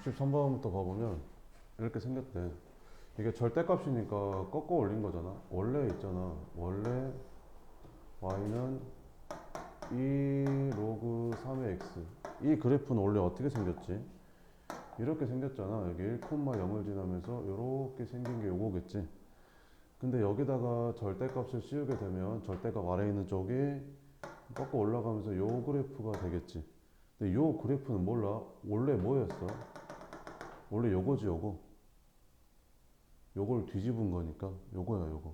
63번부터 가보면 이렇게 생겼대. 이게 절대값이니까 꺾어 올린 거잖아. 원래 있잖아. 원래 y는 2 로그 3의 x. 이 그래프는 원래 어떻게 생겼지? 이렇게 생겼잖아. 여기 1,0을 지나면서 이렇게 생긴 게 요거겠지. 근데 여기다가 절대값을 씌우게 되면 절대값 아래에 있는 쪽이 꺾어 올라가면서 요 그래프가 되겠지. 근데 요 그래프는 몰라. 원래 뭐였어? 원래 요거지 요거. 요걸 뒤집은 거니까 요거야 요거.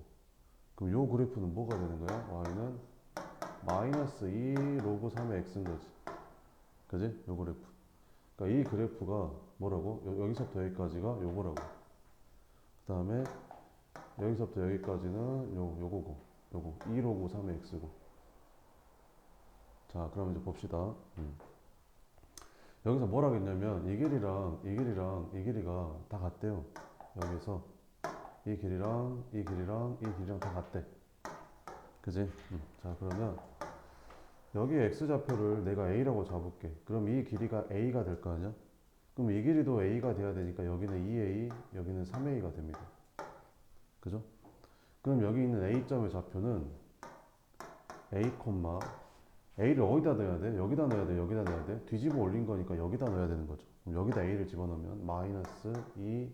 그럼 요 그래프는 뭐가 되는 거야? y는 마이너스 2 로그 3의 x인 거지. 그지? 요 그래프. 그러니까 이 그래프가 뭐라고? 여기서부터 여기까지가 요거라고. 그 다음에 여기서부터 여기까지는 요거고. 요거 2 로그 3의 x고. 자, 그럼 이제 봅시다. 여기서 뭐라고 했냐면 이 길이랑 이 길이랑 이 길이가 다 같대요. 여기서 이 길이랑 이 길이랑 이 길이랑 다 같대. 그지? 자, 그러면 여기 x좌표를 내가 a라고 잡을게. 그럼 이 길이가 a가 될 거 아니야? 그럼 이 길이도 a가 돼야 되니까 여기는 2a, 여기는 3a가 됩니다. 그죠? 그럼 여기 있는 a점의 좌표는 a, a를 어디다 넣어야 돼? 여기다 넣어야 돼? 여기다 넣어야 돼? 뒤집어 올린 거니까 여기다 넣어야 되는 거죠. 그럼 여기다 a를 집어넣으면 마이너스 2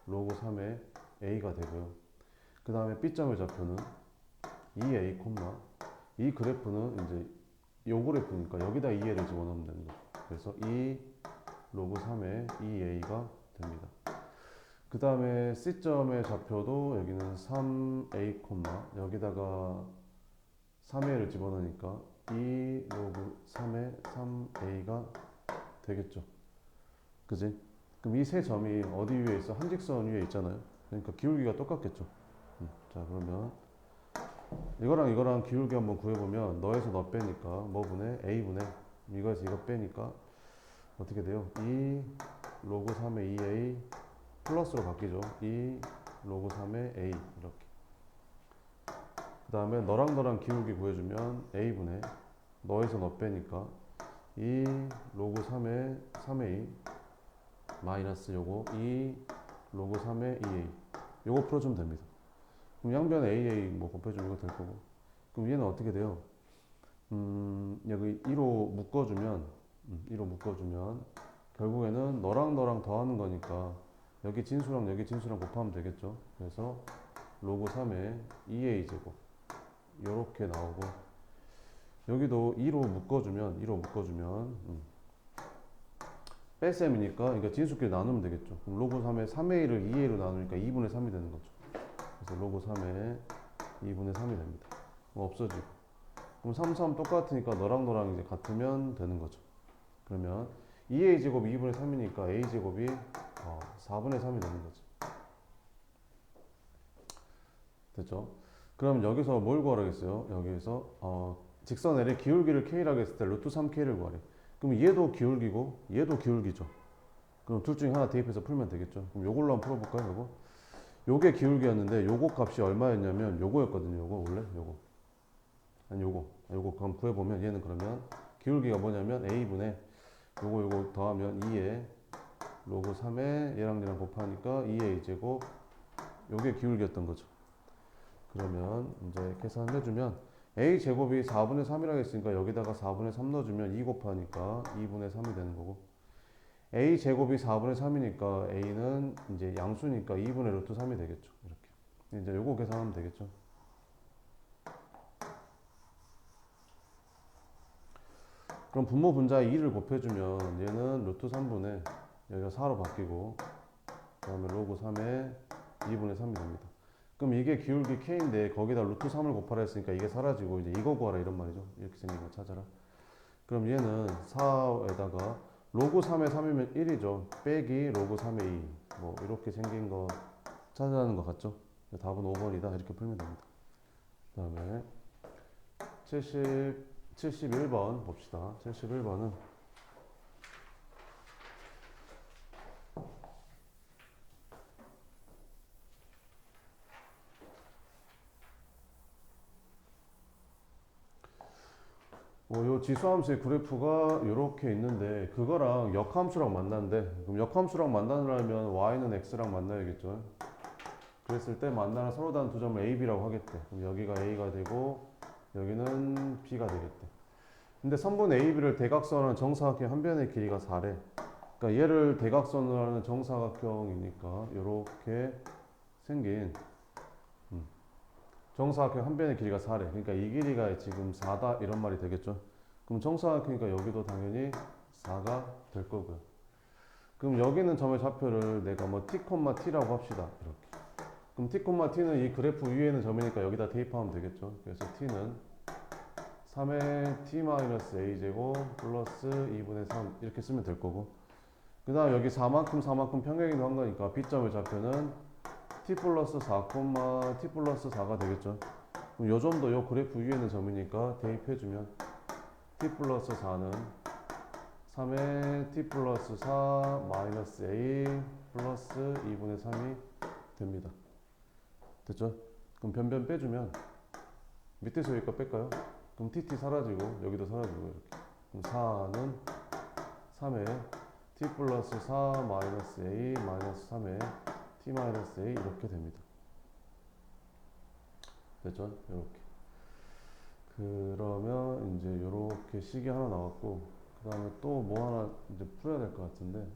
로그 3의 a가 되고요. 그 다음에 b점의 좌표는 2a, 이 그래프는 이제 요 그래프니까 여기다 2a를 집어넣으면 되는 거죠. 그래서 2 로그 3의 2a가 됩니다. 그 다음에 C점의 좌표도 여기는 3a, 여기다가 3a를 집어넣으니까 2 로그 3의 3a가 되겠죠. 그지? 그럼 이 세 점이 어디 위에 있어? 한직선 위에 있잖아요. 그러니까 기울기가 똑같겠죠. 자, 그러면 이거랑 이거랑 기울기 한번 구해보면 너에서 너 빼니까 뭐 분의 a분의 이거에서 이거 빼니까 어떻게 돼요? 2 로그 3의 2a 플러스로 바뀌죠. 2 로그 3의 a 이렇게. 그 다음에 너랑 너랑 기울기 구해주면 a분의 너에서 너 빼니까 2 로그 3의 3a 마이너스 요거 2 로그 3의 2a 요거 풀어주면 됩니다. 그럼 양변에 aa 뭐 곱해주면 이거 될 거고. 그럼 얘는 어떻게 돼요? 여기 2로 묶어주면 2로 묶어주면 결국에는 너랑 너랑 더하는 거니까 여기 진수랑 여기 진수랑 곱하면 되겠죠. 그래서 로그 3의 2a 제곱 요렇게 나오고 여기도 2로 묶어주면 뺄셈이니까 그러니까 진수끼리 나누면 되겠죠. 그럼 로그 3의 3a를 2a로 나누니까 2분의 3이 되는 거죠. 그래서 로그 3의 2분의 3이 됩니다. 없어지고 그럼 3, 3 똑같으니까 너랑 너랑 이제 같으면 되는 거죠. 그러면 2a 제곱이 2분의 3이니까 a 제곱이 4분의 3이 되는 거죠. 됐죠? 그럼 여기서 뭘 구하라겠어요? 여기서 직선 L의 기울기를 K라고 했을 때 루트 3K를 구하래. 그럼 얘도 기울기고 얘도 기울기죠. 그럼 둘 중에 하나 대입해서 풀면 되겠죠. 그럼 요걸로 한번 풀어볼까요? 요거? 요게 기울기였는데 요거 값이 얼마였냐면 요거였거든요. 요거 원래 요거. 아니 요거 그럼 구해보면 얘는 그러면 기울기가 뭐냐면 A분의 요거 더하면 2에 로그 3에 얘랑 얘랑 곱하니까 2a 제곱 요게 기울기였던 거죠. 그러면 이제 계산을 해주면 a 제곱이 4분의 3이라고 했으니까 여기다가 4분의 3 넣어주면 2 곱하니까 2분의 3이 되는 거고 a 제곱이 4분의 3이니까 a는 이제 양수니까 2분의 루트 3이 되겠죠. 이렇게 이제 요거 계산하면 되겠죠. 그럼 분모 분자 2를 곱해주면 얘는 루트 3분의 여기가 4로 바뀌고 그 다음에 로그 3에 2분의 3이 됩니다. 그럼 이게 기울기 K인데 거기다 루트 3을 곱하라 했으니까 이게 사라지고 이제 이거 구하라 이런 말이죠. 이렇게 생긴 거 찾아라. 그럼 얘는 4에다가 로그 3에 3이면 1이죠. 빼기 로그 3에 2. 뭐 이렇게 생긴 거 찾아라는 거 같죠? 답은 5번이다. 이렇게 풀면 됩니다. 그 다음에 71번 봅시다. 71번은 요 지수함수의 그래프가 이렇게 있는데 그거랑 역함수랑 만난대. 그럼 역함수랑 만나려면 y는 x랑 만나야겠죠. 그랬을 때 만나는 서로 다른 두 점을 a, b라고 하겠대. 그럼 여기가 a가 되고 여기는 b가 되겠대. 근데 선분 a, b를 대각선하는 정사각형 한 변의 길이가 4래. 그러니까 얘를 대각선으로 하는 정사각형이니까 이렇게 생긴 정사각형 한 변의 길이가 4래. 그러니까 이 길이가 지금 4다 이런 말이 되겠죠. 그럼 정사각형이니까 여기도 당연히 4가 될 거고요. 그럼 여기 있는 점의 좌표를 내가 뭐 t, t라고 합시다. 이렇게. 그럼 t, t는 이 그래프 위에 있는 점이니까 여기다 대입하면 되겠죠. 그래서 t는 3의 t-a 제곱 플러스 2분의 3 이렇게 쓰면 될 거고, 그 다음 여기 4만큼 평행이동한 거니까 b점의 좌표는 t 플러스 4, t 플러스 4가 되겠죠. 그럼 요 점도 요 그래프 위에 있는 점이니까 대입해주면 t 플러스 4는 3의 t 플러스 4 마이너스 a 플러스 2분의 3이 됩니다. 됐죠? 그럼 변변 빼주면 밑에서 여기까지 뺄까요? 그럼 tt 사라지고 여기도 사라지고 이렇게. 그럼 4는 3의 t 플러스 4 마이너스 a 마이너스 3의 t 마이너스 a 이렇게 됩니다. 됐죠? 이렇게. 그러면 이제 이렇게 식이 하나 나왔고, 그 다음에 또 뭐 하나 이제 풀어야 될 것 같은데,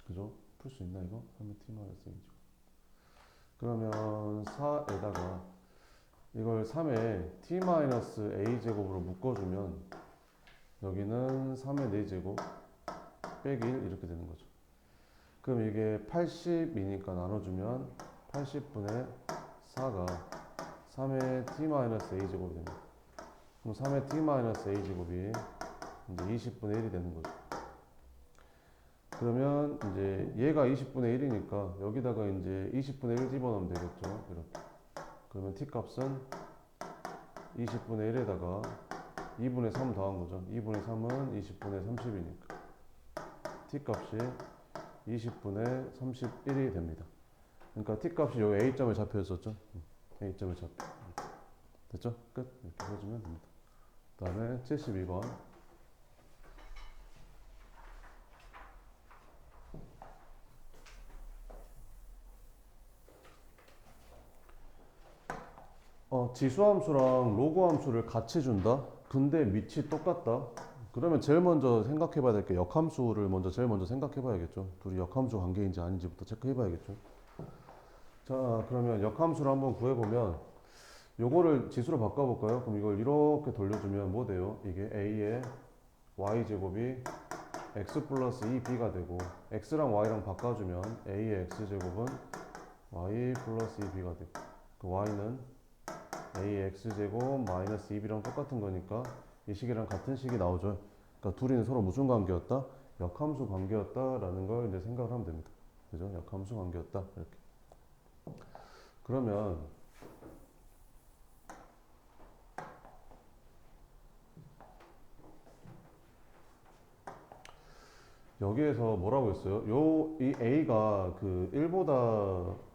그죠? 풀 수 있나 이거? 3의 t 마이너스 a죠. 그러면 4에다가 이걸 3의 t 마이너스 a 제곱으로 묶어주면 여기는 3의 4제곱 빼기 1 이렇게 되는 거죠. 그럼 이게 80이니까 나눠주면 80분의 4가 3의 t 마이너스 a 제곱이 됩니다. 그럼 3의 t 마이너스 a 제곱이 이제 20분의 1이 되는 거죠. 그러면 이제 얘가 20분의 1이니까 여기다가 이제 20분의 1 집어넣으면 되겠죠. 이렇게. 그러면 t 값은 20분의 1에다가 2분의 3 더한 거죠. 2분의 3은 20분의 30이니까 t 값이 20분의 31이 됩니다. 그러니까 t 값이 여기 a점에 잡혀있었죠. a점에 잡혀. 됐죠? 끝. 이렇게 해주면 됩니다. 그 다음에 72번. 지수함수랑 로그함수를 같이 준다? 근데 밑이 똑같다? 그러면 제일 먼저 생각해 봐야 될 게 역함수를 제일 먼저 생각해 봐야겠죠. 둘이 역함수 관계인지 아닌지부터 체크해 봐야겠죠. 자, 그러면 역함수를 한번 구해보면 요거를 지수로 바꿔볼까요? 그럼 이걸 이렇게 돌려주면 뭐 돼요? 이게 a의 y제곱이 x 플러스 2b가 되고, x랑 y랑 바꿔주면 a의 x제곱은 y 플러스 2b가 되고, 그 y는 a의 x제곱 마이너스 2b랑 똑같은 거니까 이 식이랑 같은 식이 나오죠. 그러니까 둘이는 서로 무슨 관계였다? 역함수 관계였다라는 걸 이제 생각을 하면 됩니다. 그죠? 역함수 관계였다. 이렇게. 그러면 여기에서 뭐라고 했어요? 이 a가 그 1보다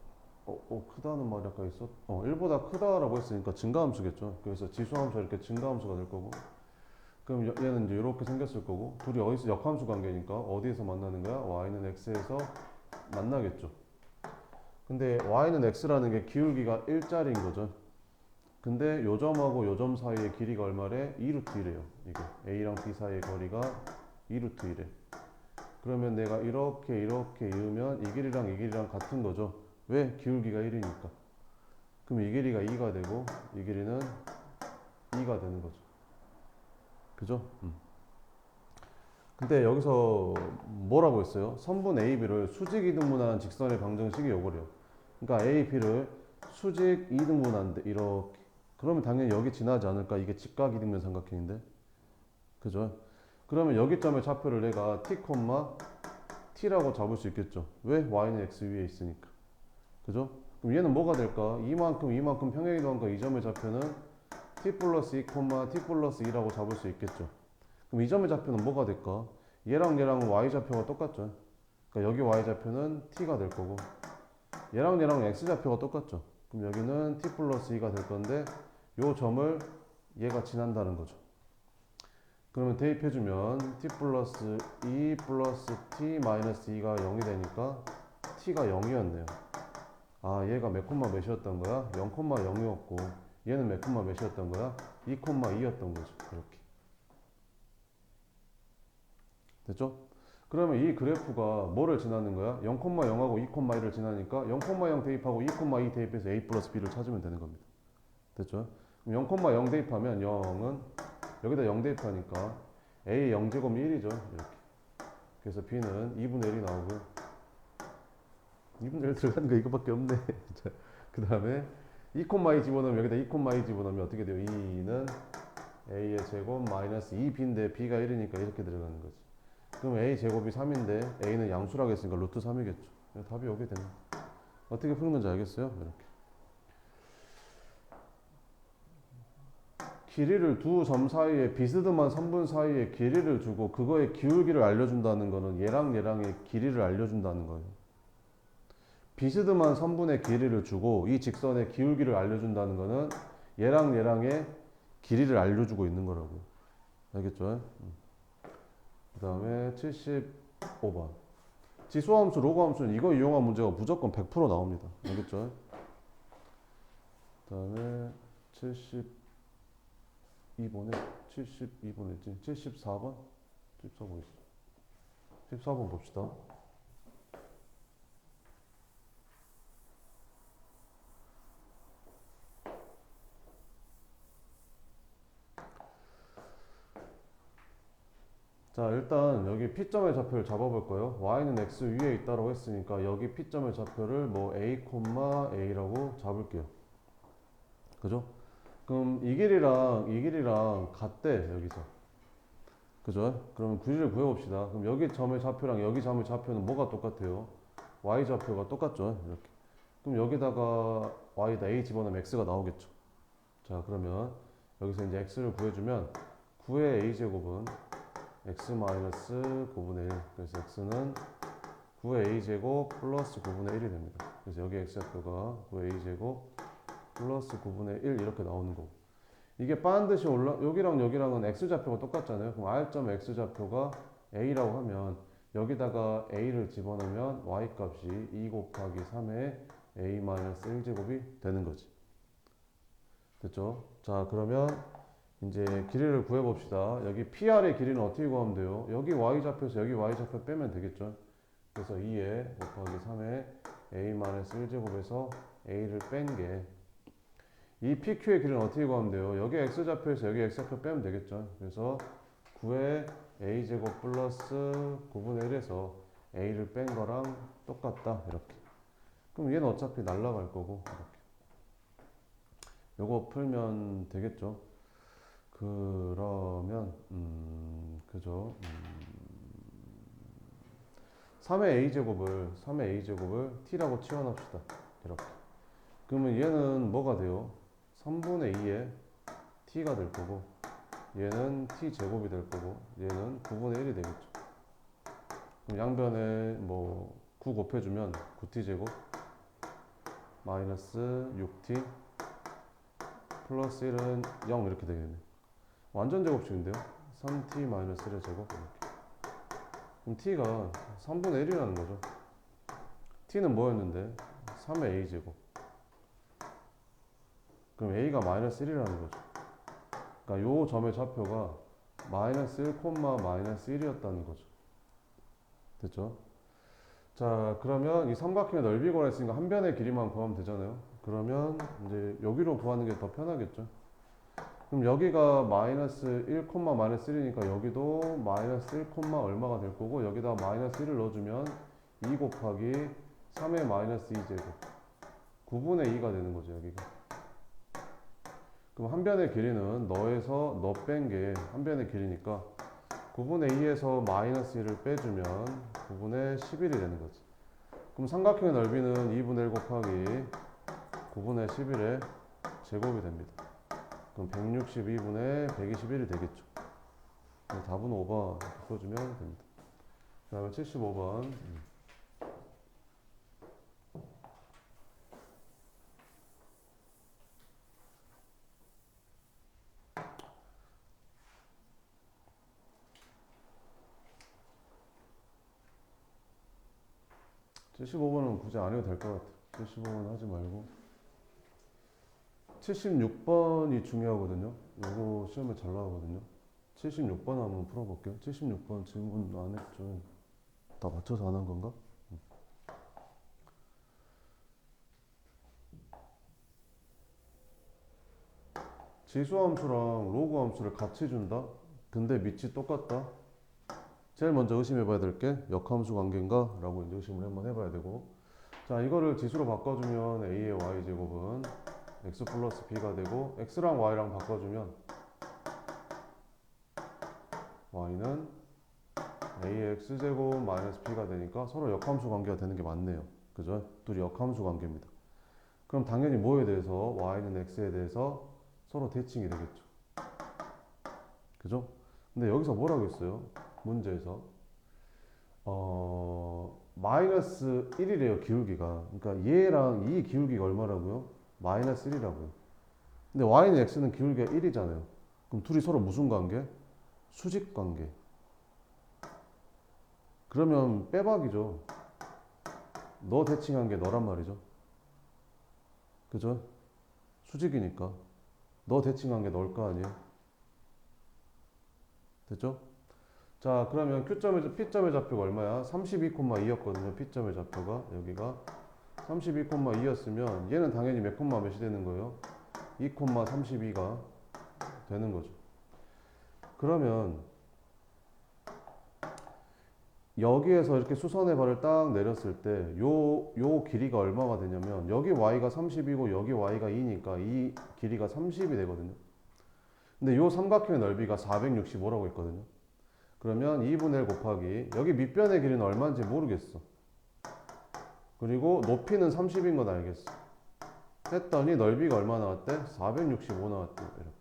크다는 말이 아까 있었? 1보다 크다라고 했으니까 증가함수겠죠. 그래서 지수함수 이렇게 증가함수가 될 거고, 그럼 얘는 이제 이렇게 생겼을 거고, 둘이 어디서 역함수 관계니까 어디에서 만나는 거야? y는 x에서 만나겠죠. 근데 y는 x라는 게 기울기가 1짜리인 거죠. 근데 요 점하고 요 점 사이의 길이가 얼마래? 2루트 1이에요. 이게 a랑 b 사이의 거리가 2루트 1에. 그러면 내가 이렇게 이으면 이 길이랑 같은 거죠. 왜? 기울기가 1이니까. 그럼 이 길이가 2가 되고 이 길이는 2가 되는 거죠. 그죠? 근데 여기서 뭐라고 했어요? 선분 AB를 수직 이등분한 직선의 방정식이 요거래요. 그러니까 A, B를 수직 이등분한데 이렇게. 그러면 당연히 여기 지나지 않을까? 이게 직각 이등변 삼각형인데. 그죠? 그러면 여기 점의 좌표를 내가 t, t라고 잡을 수 있겠죠. 왜? y는 x 위에 있으니까. 그죠? 그럼 얘는 뭐가 될까? 이만큼 평행이동한 거 이 점의 좌표는 t 플러스 2, t 플러스 2라고 잡을 수 있겠죠. 그럼 이 점의 좌표는 뭐가 될까? 얘랑 y 좌표가 똑같죠. 그러니까 여기 y 좌표는 t가 될 거고, 얘랑 x좌표가 똑같죠. 그럼 여기는 t 플러스 2가 될 건데 요 점을 얘가 지난다는 거죠. 그러면 대입해주면 t 플러스 2 플러스 t 마이너스 2가 0이 되니까 t가 0이었네요. 아, 얘가 몇 콤마 몇이었던 거야? 0,0이었고 얘는 몇 콤마 몇이었던 거야? 2,2였던 거죠. 이렇게 됐죠? 그러면 이 그래프가 뭐를 지나는 거야? 0,0하고 2,1을 지나니까 0,0 대입하고 2,2 대입해서 a 플러스 b를 찾으면 되는 겁니다. 됐죠? 그럼 0,0 대입하면 0은 여기다 0 대입하니까 a 0제곱이 1이죠. 이렇게. 그래서 b는 2분의 1이 나오고요. 2분의 1 들어가는 거 이거밖에 없네. 그 다음에 2,2 집어넣으면 여기다 2,2 집어넣으면 어떻게 돼요? 2는 a의 제곱 마이너스 2b인데 b가 1이니까 이렇게 들어가는 거지. 그럼 a 제곱이 3인데 a는 양수라고 했으니까 루트 3이겠죠. 답이 오게 됩니다. 어떻게 풀는지 알겠어요? 이렇게. 길이를 두 점 사이에 비스듬한 선분 사이에 길이를 주고 그거의 기울기를 알려준다는 거는 얘랑의 길이를 알려준다는 거예요. 비스듬한 선분의 길이를 주고 이 직선의 기울기를 알려준다는 거는 얘랑의 길이를 알려주고 있는 거라고요. 알겠죠? 그 다음에 75번. 지수함수, 로그함수는 이거 이용한 문제가 무조건 100% 나옵니다. 알겠죠? 그 다음에 72번에 72번 있지? 74번? 74번 있어. 14번 봅시다. 자, 일단 여기 P점의 좌표를 잡아볼 거예요. Y는 X 위에 있다고 했으니까 여기 P점의 좌표를 뭐 A, A라고 잡을게요. 그죠? 그럼 이 길이랑 같대, 여기서. 그죠? 그럼 길이를 구해봅시다. 그럼 여기 점의 좌표랑 여기 점의 좌표는 뭐가 똑같아요? Y 좌표가 똑같죠? 이렇게. 그럼 여기다가 Y에다 A 집어넣으면 X가 나오겠죠. 자, 그러면 여기서 이제 X를 구해주면 9의 A제곱은 x 마이너스 9분의 1. 그래서 x는 9의 a제곱 플러스 9분의 1이 됩니다. 그래서 여기 x좌표가 9의 a제곱 플러스 9분의 1 이렇게 나오는 거고. 이게 반드시 여기랑은 x좌표가 똑같잖아요. 그럼 r점 x좌표가 a라고 하면 여기다가 a를 집어넣으면 y값이 2 곱하기 3의 a 마이너스 1제곱이 되는 거지. 됐죠? 자, 그러면 이제 길이를 구해봅시다. 여기 PR의 길이는 어떻게 구하면 돼요? 여기 Y좌표에서 여기 Y좌표 빼면 되겠죠? 그래서 2에 곱하기 3에 A-1제곱에서 A를 뺀 게 이 PQ의 길이는 어떻게 구하면 돼요? 여기 X좌표에서 여기 X좌표 빼면 되겠죠? 그래서 9에 A제곱 플러스 9분의 1에서 A를 뺀 거랑 똑같다. 이렇게. 그럼 얘는 어차피 날라갈 거고 이렇게. 요거 풀면 되겠죠? 그러면 그죠? 3의 a제곱을 t라고 치환합시다. 이렇게. 그러면 얘는 뭐가 돼요? 3분의 2의 t가 될 거고 얘는 t 제곱이 될 거고 얘는 9분의 1이 되겠죠. 그럼 양변에 뭐 9 곱해주면 9t 제곱 마이너스 6t 플러스 1은 0 이렇게 되겠네. 완전 제곱식인데요. 3t 마이너스 1의 제곱 이렇게. 그럼 t가 3분의 1이라는 거죠. t는 뭐였는데? 3의 a제곱. 그럼 a가 마이너스 1이라는 거죠. 그러니까 요 점의 좌표가 마이너스 1, 마이너스 1이었다는 거죠. 됐죠? 자, 그러면 이 삼각형의 넓이 구하랬으니까 한 변의 길이만 구하면 되잖아요. 그러면 이제 여기로 구하는 게 더 편하겠죠. 그럼 여기가 마이너스 1, 마이너스 1이니까 여기도 마이너스 1, 얼마가 될 거고 여기다 마이너스 1을 넣어주면 2 곱하기 3의 마이너스 2제곱 9분의 2가 되는 거죠. 여기가. 그럼 한 변의 길이는 너에서 너 뺀 게 한 변의 길이니까 9분의 2에서 마이너스 1을 빼주면 9분의 11이 되는 거지. 그럼 삼각형의 넓이는 2분의 1 곱하기 9분의 11의 제곱이 됩니다. 그럼 162분의 121이 되겠죠. 답은 5번 이렇게 써주면 됩니다. 그 다음에 75번. 75번은 굳이 안 해도 될 것 같아. 75번 하지 말고 76번이 중요하거든요. 이거 시험에 잘 나오거든요. 76번 한번 풀어볼게요. 76번 질문 안 했죠. 다 맞춰서 안 한 건가? 지수함수랑 로그함수를 같이 준다? 근데 밑이 똑같다? 제일 먼저 의심해 봐야 될 게 역함수 관계인가? 라고 이제 의심을 한번 해봐야 되고, 자, 이거를 지수로 바꿔주면 a의 y제곱은 x 플러스 b가 되고, x랑 y랑 바꿔주면 y는 a의 x제곱 마이너스 b가 되니까 서로 역함수 관계가 되는 게 맞네요. 그죠? 둘이 역함수 관계입니다. 그럼 당연히 뭐에 대해서? y는 x에 대해서 서로 대칭이 되겠죠. 그죠? 근데 여기서 뭐라고 했어요? 문제에서 마이너스 1이래요, 기울기가. 그러니까 얘랑 이 기울기가 얼마라고요? 마이너스 1이라고요. 근데 y는 x는 기울기가 1이잖아요. 그럼 둘이 서로 무슨 관계? 수직 관계. 그러면 빼박이죠. 너 대칭한 게 너란 말이죠. 그죠? 수직이니까 너 대칭한 게 너일 거 아니에요. 됐죠? 자, 그러면 P점의 좌표가 얼마야? 32,2였거든요. P점의 좌표가 여기가 32,2였으면 얘는 당연히 몇 콤마 몇이 되는 거예요? 2,32가 되는 거죠. 그러면 여기에서 이렇게 수선의 발을 딱 내렸을 때 요 길이가 얼마가 되냐면, 여기 y가 30이고 여기 y가 2니까 이 길이가 30이 되거든요. 근데 요 삼각형의 넓이가 465라고 했거든요. 그러면 2분의 1 곱하기 여기 밑변의 길이는 얼마인지 모르겠어. 그리고 높이는 30인 건 알겠어. 했더니 넓이가 얼마 나왔대? 465 나왔대. 이렇게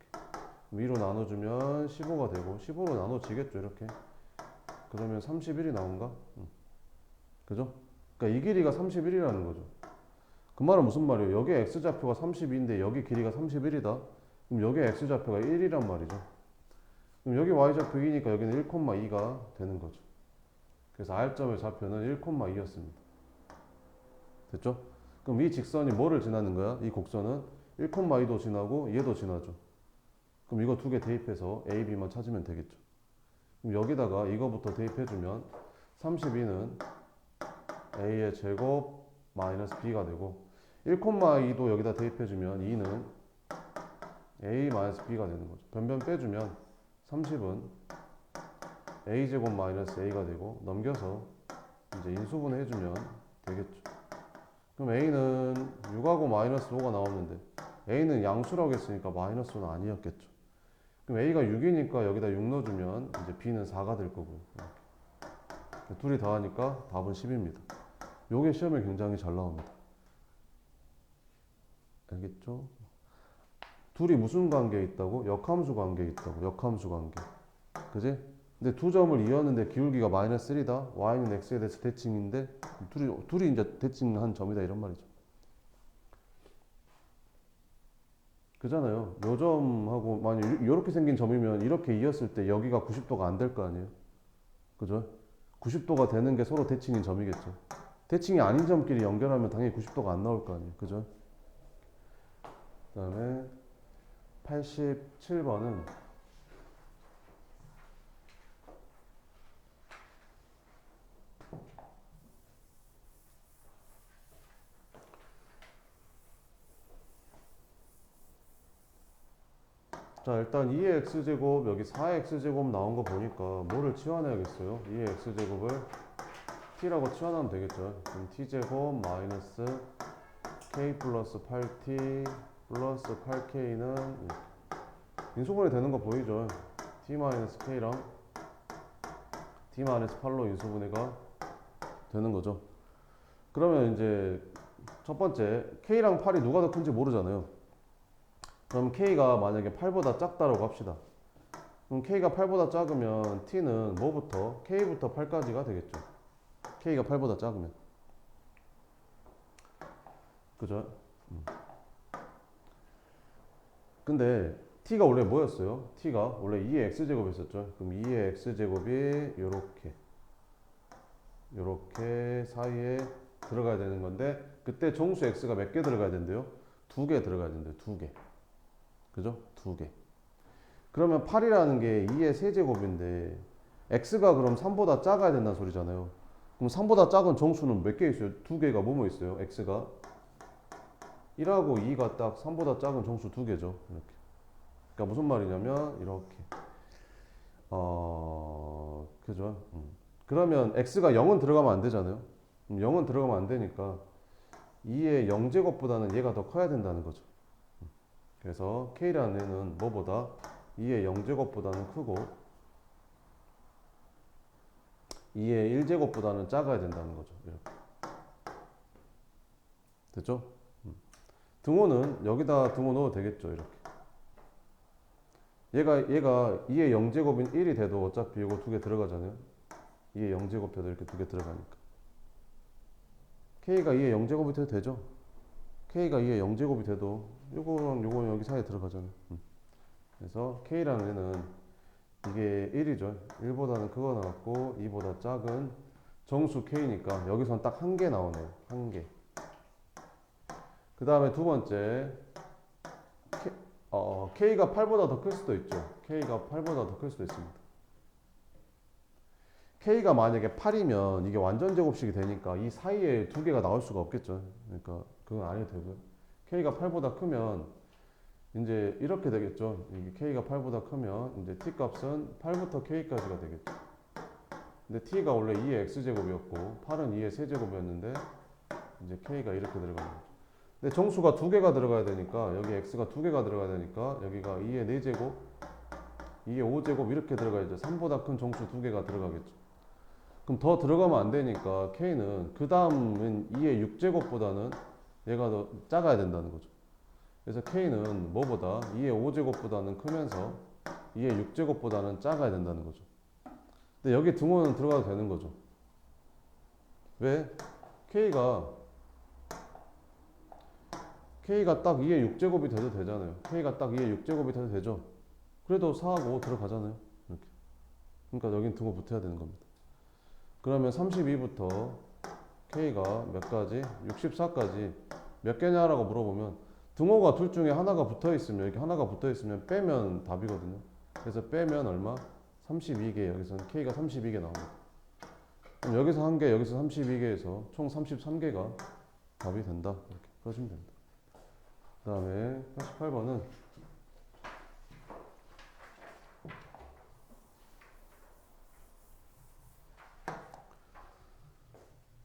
위로 나눠주면 15가 되고 15로 나눠지겠죠. 이렇게. 그러면 31이 나온가? 그죠? 그러니까 이 길이가 31이라는 거죠. 그 말은 무슨 말이에요? 여기 x좌표가 32인데 여기 길이가 31이다. 그럼 여기 x좌표가 1이란 말이죠. 그럼 여기 y좌표 2니까 여기는 1,2가 되는 거죠. 그래서 R점의 좌표는 1,2였습니다. 됐죠? 그럼 이 직선이 뭐를 지나는 거야? 이 곡선은 1,2도 지나고 얘도 지나죠. 그럼 이거 두 개 대입해서 A, B만 찾으면 되겠죠. 그럼 여기다가 이거부터 대입해주면 32는 A의 제곱 마이너스 B가 되고, 1,2도 여기다 대입해주면 2는 A 마이너스 B가 되는 거죠. 변변 빼주면 30은 A제곱 마이너스 A가 되고, 넘겨서 이제 인수분 해주면 되겠죠. 그럼 A는 6하고 마이너스 5가 나오는데 A는 양수라고 했으니까 마이너스 5는 아니었겠죠. 그럼 A가 6이니까 여기다 6 넣어주면 이제 B는 4가 될 거고요. 둘이 더하니까 답은 10입니다. 요게 시험에 굉장히 잘 나옵니다. 알겠죠? 둘이 무슨 관계에 있다고? 역함수 관계에 있다고. 역함수 관계. 그지? 근데 두 점을 이었는데 기울기가 마이너스 1이다. y는 x에 대해서 대칭인데 둘이 이제 대칭한 점이다. 이런 말이죠. 그잖아요. 요 점하고 만약 이렇게 생긴 점이면 이렇게 이었을 때 여기가 90도가 안 될 거 아니에요. 그죠? 90도가 되는 게 서로 대칭인 점이겠죠. 대칭이 아닌 점끼리 연결하면 당연히 90도가 안 나올 거 아니에요. 그죠? 그 다음에 87번은 자, 일단 2의 x제곱 여기 4의 x제곱 나온 거 보니까 뭐를 치환해야겠어요? 2의 x제곱을 t라고 치환하면 되겠죠. 그럼 t제곱 마이너스 k 플러스 8t 플러스 8k는 인수분해 되는 거 보이죠? t 마이너스 k랑 t 마이너스 8로 인수분해가 되는 거죠. 그러면 이제 첫 번째 k랑 8이 누가 더 큰지 모르잖아요. 그럼 k가 만약에 8보다 작다라고 합시다. 그럼 k가 8보다 작으면 t는 뭐부터? k부터 8까지가 되겠죠. k가 8보다 작으면. 그죠? 근데 t가 원래 뭐였어요? t가 원래 2의 x제곱이었죠. 그럼 2의 x제곱이 요렇게 사이에 들어가야 되는 건데 그때 정수 x가 몇 개 들어가야 된대요? 2개 들어가야 된대요. 2개. 그죠? 2개. 그러면 8이라는 게 2의 세제곱인데 x가 그럼 3보다 작아야 된다는 소리잖아요. 그럼 3보다 작은 정수는 몇 개 있어요? 2개가 뭐뭐 있어요? x가 1하고 2가 딱 3보다 작은 정수 2개죠. 이렇게. 그러니까 무슨 말이냐면 이렇게. 그죠? 그러면 x가 0은 들어가면 안 되잖아요. 0은 들어가면 안 되니까 2의 0제곱보다는 얘가 더 커야 된다는 거죠. 그래서 k라는 애는 뭐보다 2의 0제곱보다는 크고 2의 1제곱보다는 작아야 된다는 거죠. 이렇게. 됐죠? 등호는 여기다 등호 넣어도 되겠죠. 이렇게. 얘가 2의 0제곱인 1이 돼도 어차피 이거 2개 들어가잖아요. 2의 0제곱 돼도 이렇게 2개 들어가니까. k가 2의 0제곱이 돼도 되죠. k가 2의 0제곱이 돼도 요거는 여기 사이에 들어가잖아요. 그래서 k라는 애는 이게 1이죠. 1보다는 크거 나왔고 2보다 작은 정수 k니까 여기선 딱 한 개 나오네요. 한 개. 그 다음에 두 번째 k가 8보다 더 클 수도 있죠. k가 8보다 더 클 수도 있습니다. k가 만약에 8이면 이게 완전 제곱식이 되니까 이 사이에 두 개가 나올 수가 없겠죠. 그러니까 그건 안 해도 되고요. k가 8보다 크면 이제 이렇게 되겠죠. 이게 k가 8보다 크면 이제 t 값은 8부터 k까지가 되겠죠. 근데 t가 원래 2의 x제곱이었고 8은 2의 세제곱이었는데 이제 k가 이렇게 들어가는 거죠. 근데 정수가 두 개가 들어가야 되니까 여기 x가 두 개가 들어가야 되니까 여기가 2의 4제곱, 2의 5제곱 이렇게 들어가야죠. 3보다 큰 정수 두 개가 들어가겠죠. 그럼 더 들어가면 안 되니까 k는 그 다음은 2의 6제곱보다는 얘가 더 작아야 된다는 거죠. 그래서 k는 뭐보다 2의 5제곱보다는 크면서 2의 6제곱보다는 작아야 된다는 거죠. 근데 여기 등호는 들어가도 되는 거죠. 왜? K가 딱 2의 6제곱이 돼도 되잖아요. K가 딱 2의 6제곱이 돼도 되죠. 그래도 4하고 5 들어가잖아요. 이렇게. 그러니까 여긴 등호 붙어야 되는 겁니다. 그러면 32부터 K가 몇 가지? 64까지 몇 개냐라고 물어보면 등호가 둘 중에 하나가 붙어 있으면 여기 하나가 붙어 있으면 빼면 답이거든요. 그래서 빼면 얼마? 32개. 여기서는 K가 32개 나옵니다. 그럼 여기서 1개, 여기서 32개에서 총 33개가 답이 된다. 이렇게 풀어주면 됩니다. 그 다음에 88번은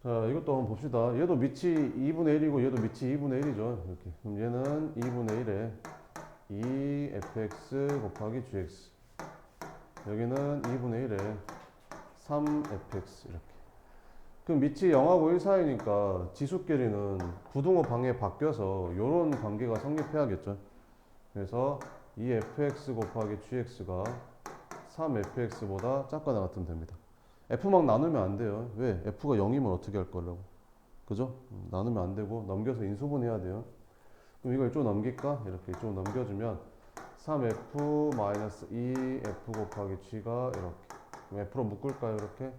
자, 이것도 한번 봅시다. 얘도 밑이 2분의 1이고 얘도 밑이 2분의 1이죠. 이렇게. 그럼 얘는 2분의 1에 2fx 곱하기 gx. 여기는 2분의 1에 3fx 이렇게. 그럼 밑이 0하고 1 사이니까 지수끼리는 부등호 방에 바뀌어서 이런 관계가 성립해야겠죠. 그래서 2fx 곱하기 gx가 3fx보다 작거나 같으면 됩니다. f막 나누면 안 돼요. 왜? f가 0이면 어떻게 할 거라고. 그죠? 나누면 안 되고 넘겨서 인수분 해야 돼요. 그럼 이걸 좀 넘길까? 이렇게 좀 넘겨주면 3f-2f 곱하기 g가 이렇게. 그럼 f로 묶을까요? 이렇게.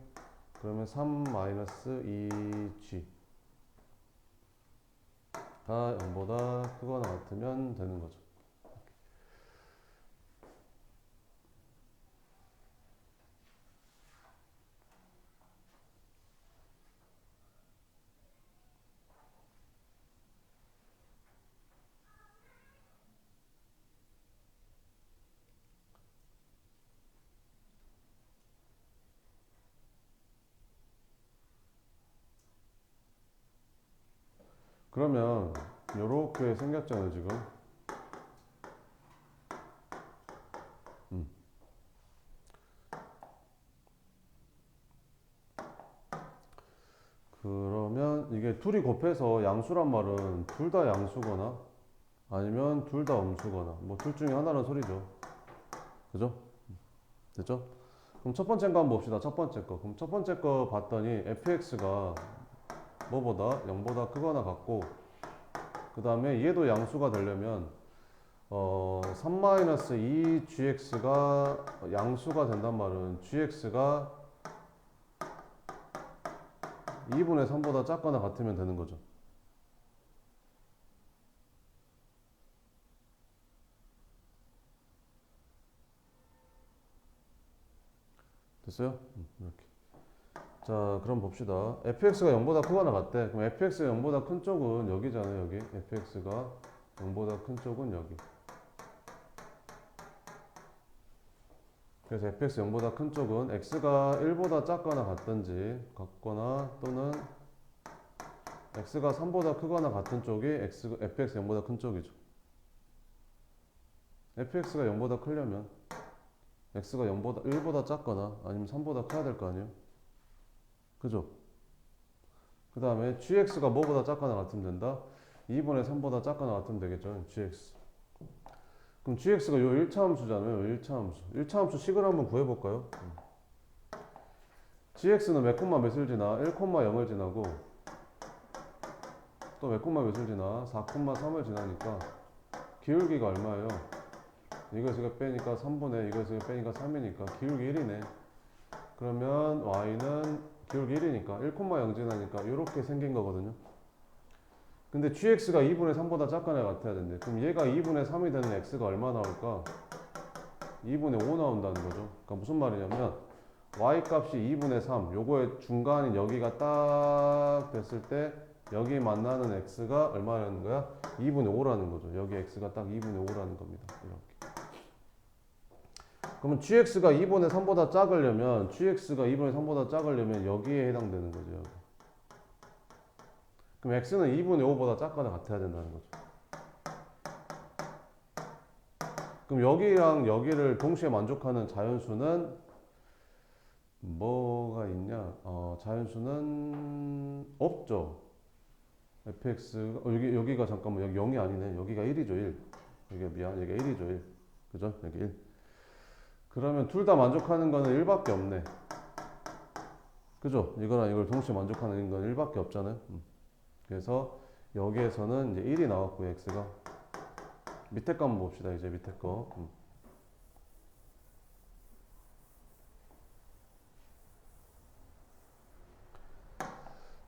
그러면 3-2g가 0보다 크거나 같으면 되는 거죠. 그러면 요렇게 생겼잖아요 지금. 그러면 이게 둘이 곱해서 양수란 말은 둘 다 양수거나 아니면 둘 다 음수거나 뭐 둘 중에 하나라는 소리죠. 그죠? 됐죠? 그럼 첫 번째 거 한번 봅시다. 첫 번째 거. 그럼 첫 번째 거 봤더니 fx가 뭐보다 0보다 크거나 같고 그 다음에 얘도 양수가 되려면 3-2gx가 양수가 된단 말은 gx가 2분의 3보다 작거나 같으면 되는 거죠. 됐어요? 이렇게. 자, 그럼 봅시다. fx가 0보다 크거나 같대. 그럼 fx가 0보다 큰 쪽은 여기잖아요, 여기. fx가 0보다 큰 쪽은 여기. 그래서 fx 0보다 큰 쪽은 x가 1보다 작거나 같든지 같거나 또는 x가 3보다 크거나 같은 쪽이 fx 0보다 큰 쪽이죠. fx가 0보다 크려면 x가 0보다 1보다 작거나 아니면 3보다 커야 될 거 아니에요. 그죠? 그 다음에 gx가 뭐보다 작거나 같으면 된다? 2분의 3보다 작거나 같으면 되겠죠. gx. 그럼 gx가 요 1차 함수잖아요. 1차 함수. 1차 함수 식을 한번 구해볼까요? gx는 몇 콤마 몇을 지나? 1,0을 지나고 또 몇 콤마 몇을 지나? 4,3을 지나니까 기울기가 얼마예요? 이것을 이거 빼니까 3분의 이것을 이거 빼니까 3이니까 기울기 1이네. 그러면 y는 기울기 1이니까 1,0 지나니까 이렇게 생긴 거거든요. 근데 gx가 2분의 3보다 작거나 같아야 된대. 그럼 얘가 2분의 3이 되는 x가 얼마 나올까? 2분의 5 나온다는 거죠. 그러니까 무슨 말이냐면 y 값이 2분의 3, 요거의 중간인 여기가 딱 됐을 때 여기 만나는 x가 얼마라는 거야? 2분의 5라는 거죠. 여기 x가 딱 2분의 5라는 겁니다. 이렇게. 그러면 gx가 2분의 3보다 작으려면 gx가 2분의 3보다 작으려면 여기에 해당되는 거죠. 여기. 그럼 x는 2분의 5보다 작거나 같아야 된다는 거죠. 그럼 여기랑 여기를 동시에 만족하는 자연수는 뭐가 있냐? 자연수는 없죠. fx 여기가 잠깐만 여기 0이 아니네. 여기가 1이죠. 1. 여기가 미안. 여기가 1이죠. 1. 그죠? 여기 1. 그러면 둘 다 만족하는 거는 1밖에 없네. 그죠? 이거랑 이걸 동시에 만족하는 건 1밖에 없잖아요. 그래서 여기에서는 이제 1이 나왔고요. x가. 밑에 거 한번 봅시다. 이제 밑에 거.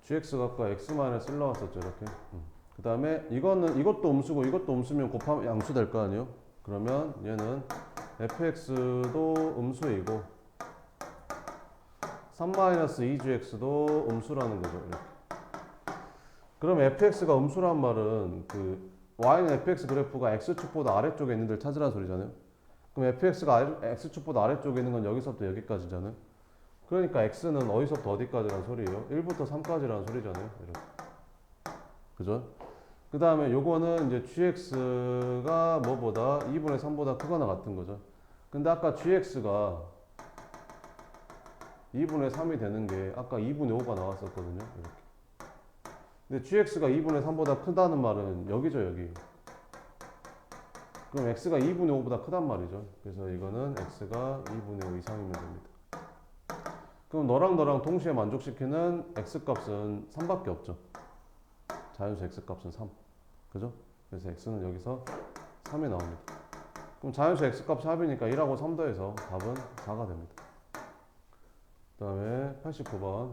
gx가 아까 x-1 나왔었죠. 이렇게. 그 다음에 이것도 음수고 이것도 음수면 곱하면 양수 될 거 아니에요? 그러면 얘는 fx도 음수이고 3-2gx도 음수라는 거죠. 이렇게. 그럼 fx가 음수란 말은 그 y는 fx 그래프가 x축보다 아래쪽에 있는 데를 찾으라는 소리잖아요. 그럼 fx가 x축보다 아래쪽에 있는 건 여기서부터 여기까지잖아요. 그러니까 x는 어디서부터 어디까지라는 소리예요? 1부터 3까지라는 소리잖아요. 이렇게. 그죠? 그 다음에 요거는 이제 gx가 뭐보다 2분의 3보다 크거나 같은 거죠. 근데 아까 gx가 2분의 3이 되는 게 아까 2분의 5가 나왔었거든요. 이렇게. 근데 gx가 2분의 3보다 크다는 말은 여기죠, 여기. 그럼 x가 2분의 5보다 크단 말이죠. 그래서 이거는 x가 2분의 5 이상이면 됩니다. 그럼 너랑 동시에 만족시키는 x값은 3밖에 없죠. 자연수 x값은 3. 그죠? 그래서 x는 여기서 3이 나옵니다. 그럼 자연수 x값이 합이니까 1하고 3 더해서 답은 4가 됩니다. 그 다음에 89번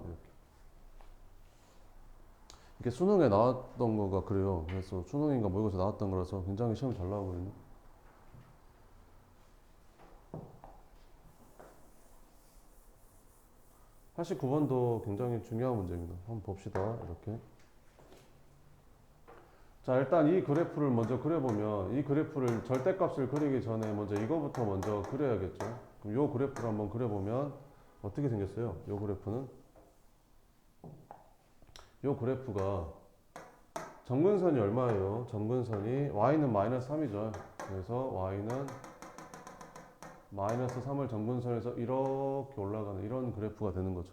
이렇게 수능에 나왔던 거가 그래요. 그래서 수능인가 모의고사 나왔던 거라서 굉장히 시험이 잘 나오거든요. (89번도) 굉장히 중요한 문제입니다. 한번 봅시다. 이렇게. 자, 일단 이 그래프를 먼저 그려보면 이 그래프를 절대값을 그리기 전에 먼저 이거부터 먼저 그려야겠죠. 그럼 이 그래프를 한번 그려보면 어떻게 생겼어요? 이 그래프는 이 그래프가 점근선이 얼마예요? 점근선이 y는 마이너스 3이죠. 그래서 y는 마이너스 3을 점근선에서 이렇게 올라가는 이런 그래프가 되는 거죠.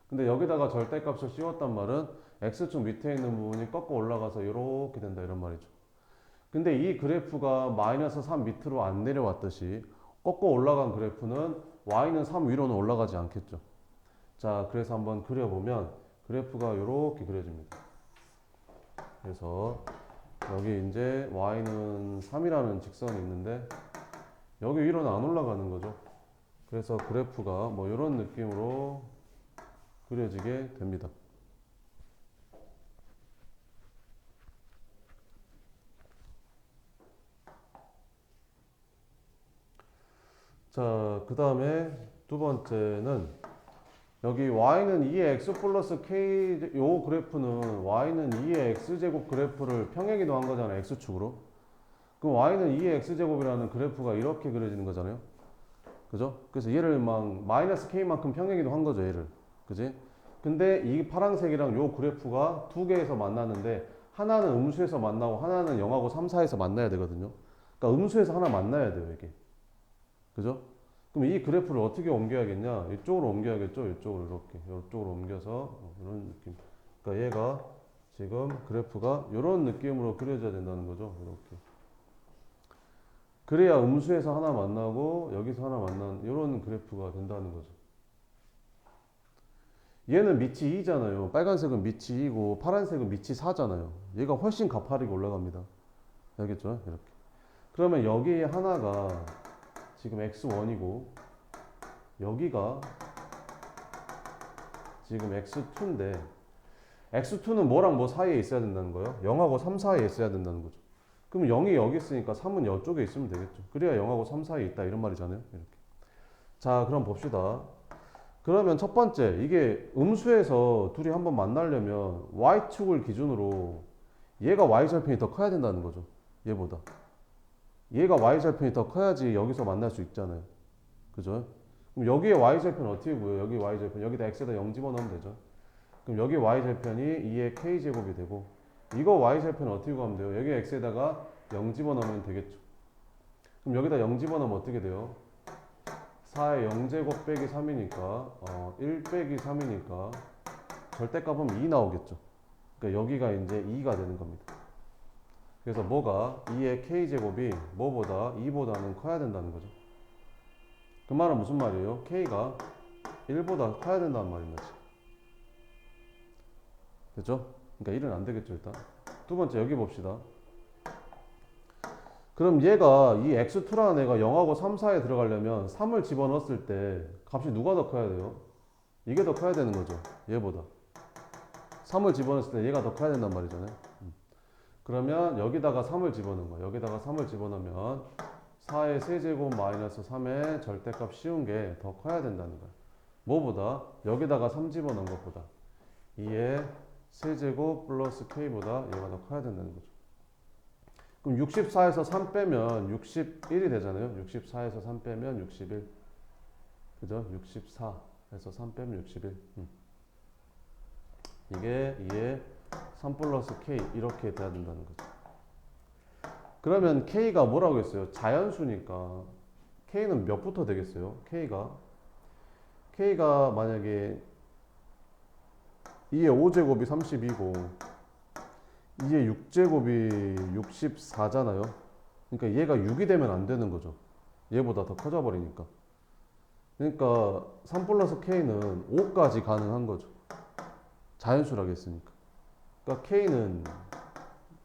근데 여기다가 절대값을 씌웠단 말은 x축 밑에 있는 부분이 꺾어 올라가서 이렇게 된다 이런 말이죠. 근데 이 그래프가 마이너스 3 밑으로 안 내려왔듯이 꺾어 올라간 그래프는 y는 3 위로는 올라가지 않겠죠. 자, 그래서 한번 그려보면 그래프가 이렇게 그려집니다. 그래서 여기 이제 y는 3이라는 직선이 있는데 여기 위로는 안 올라가는 거죠. 그래서 그래프가 뭐 이런 느낌으로 그려지게 됩니다. 자, 그 다음에 두 번째는 여기 y는 2의 x 플러스 k 요 그래프는 y는 2의 x제곱 그래프를 평행이동한 거잖아요. x축으로. 그럼 y는 2의 x제곱이라는 그래프가 이렇게 그려지는 거잖아요. 그죠? 그래서 얘를 막 마이너스 k만큼 평행이동한 거죠. 얘를. 그지? 근데 이 파란색이랑 요 그래프가 두 개에서 만나는데 하나는 음수에서 만나고 하나는 0하고 3, 4에서 만나야 되거든요. 그러니까 음수에서 하나 만나야 돼요. 이게. 그죠? 그럼 이 그래프를 어떻게 옮겨야겠냐? 이쪽으로 옮겨야겠죠? 이쪽으로 이렇게. 이쪽으로 옮겨서 이런 느낌. 그러니까 얘가 지금 그래프가 이런 느낌으로 그려져야 된다는 거죠. 이렇게. 그래야 음수에서 하나 만나고 여기서 하나 만나는 이런 그래프가 된다는 거죠. 얘는 밑이 2잖아요. 빨간색은 밑이 2고 파란색은 밑이 4잖아요. 얘가 훨씬 가파르게 올라갑니다. 알겠죠? 이렇게. 그러면 여기 하나가 지금 x1이고 여기가 지금 x2인데 x2는 뭐랑 뭐 사이에 있어야 된다는 거예요? 0하고 3 사이에 있어야 된다는 거죠. 그럼 0이 여기 있으니까 3은 이쪽에 있으면 되겠죠. 그래야 0하고 3 사이에 있다 이런 말이잖아요. 이렇게. 자, 그럼 봅시다. 그러면 첫 번째, 이게 음수에서 둘이 한번 만나려면 y축을 기준으로 얘가 y절편이 더 커야 된다는 거죠. 얘보다. 얘가 y절편이 더 커야지 여기서 만날 수 있잖아요. 그죠? 그럼 여기에 y절편 어떻게 구해요? 여기 y절편. 여기다 x에다 0 집어넣으면 되죠. 그럼 여기 y절편이 2의 k제곱이 되고 이거 y절편 어떻게 구하면 돼요? 여기 x에다가 0 집어넣으면 되겠죠. 그럼 여기다 0 집어넣으면 어떻게 돼요? 4의 0제곱 빼기 3이니까 1 빼기 3이니까 절대값은 2 나오겠죠. 그러니까 여기가 이제 2가 되는 겁니다. 그래서 뭐가 2의 k제곱이 뭐보다 2보다는 커야 된다는 거죠. 그 말은 무슨 말이에요? k가 1보다 커야 된다는 말인 거지. 됐죠? 그러니까 1은 안 되겠죠, 일단. 두 번째 여기 봅시다. 그럼 얘가 이 x2라는 애가 0하고 3, 4에 들어가려면 3을 집어넣었을 때 값이 누가 더 커야 돼요? 이게 더 커야 되는 거죠. 얘보다. 3을 집어넣었을 때 얘가 더 커야 된단 말이잖아요. 그러면 여기다가 3을 집어넣은 거야. 여기다가 3을 집어넣으면 4의 세제곱 마이너스 3의 절대값 씌운 게 더 커야 된다는 거야. 뭐보다? 여기다가 3 집어넣은 것보다. 2의 세제곱 플러스 k보다 얘가 더 커야 된다는 거죠. 그럼 64에서 3 빼면 61이 되잖아요. 64에서 3 빼면 61. 그죠? 64에서 3 빼면 61. 이게 2의 3 플러스 k 이렇게 돼야 된다는 거죠. 그러면 k가 뭐라고 했어요? 자연수니까 k는 몇부터 되겠어요? k가 만약에 2의 5제곱이 32고 2의 6제곱이 64잖아요. 그러니까 얘가 6이 되면 안 되는 거죠. 얘보다 더 커져 버리니까. 그러니까 3 플러스 k는 5까지 가능한 거죠. 자연수라고 했으니까. 그러니까 k는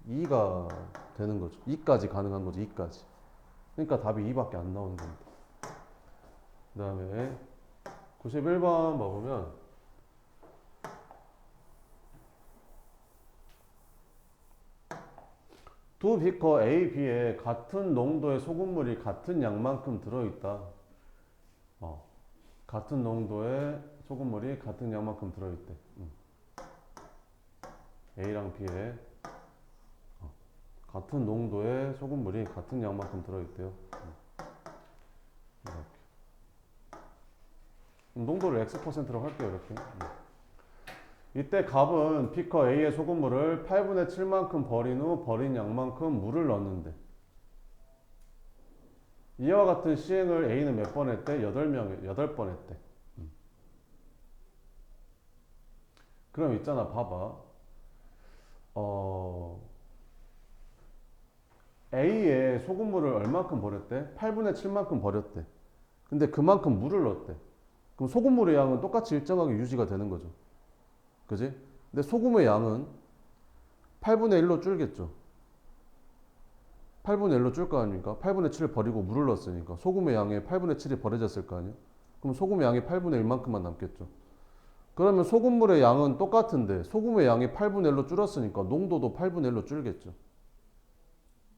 2가 되는 거죠. 2까지 가능한 거죠. 2까지. 그러니까 답이 2밖에 안 나오는 겁니다. 그 다음에 91번 봐보면 두 비커 A, B에 같은 농도의 소금물이 같은 양만큼 들어있다. 같은 농도의 소금물이 같은 양만큼 들어있대. A랑 B에 같은 농도의 소금물이 같은 양만큼 들어있대요. 이렇게. 농도를 X%로 할게요. 이렇게. 이때 값은 비커 A의 소금물을 8분의 7만큼 버린 후 버린 양만큼 물을 넣었는데 이와 같은 시행을 A는 몇 번 했대? 8번 했대. 그럼 있잖아, 봐봐. A의 소금물을 얼만큼 버렸대? 8분의 7만큼 버렸대. 근데 그만큼 물을 넣었대. 그럼 소금물의 양은 똑같이 일정하게 유지가 되는 거죠. 그지? 근데 소금의 양은 8분의 1로 줄겠죠. 8분의 1로 줄 거 아닙니까? 8분의 7을 버리고 물을 넣었으니까 소금의 양의 8분의 7이 버려졌을 거 아니에요? 그럼 소금의 양이 8분의 1만큼만 남겠죠. 그러면 소금물의 양은 똑같은데 소금의 양이 8분의 1로 줄었으니까 농도도 8분의 1로 줄겠죠.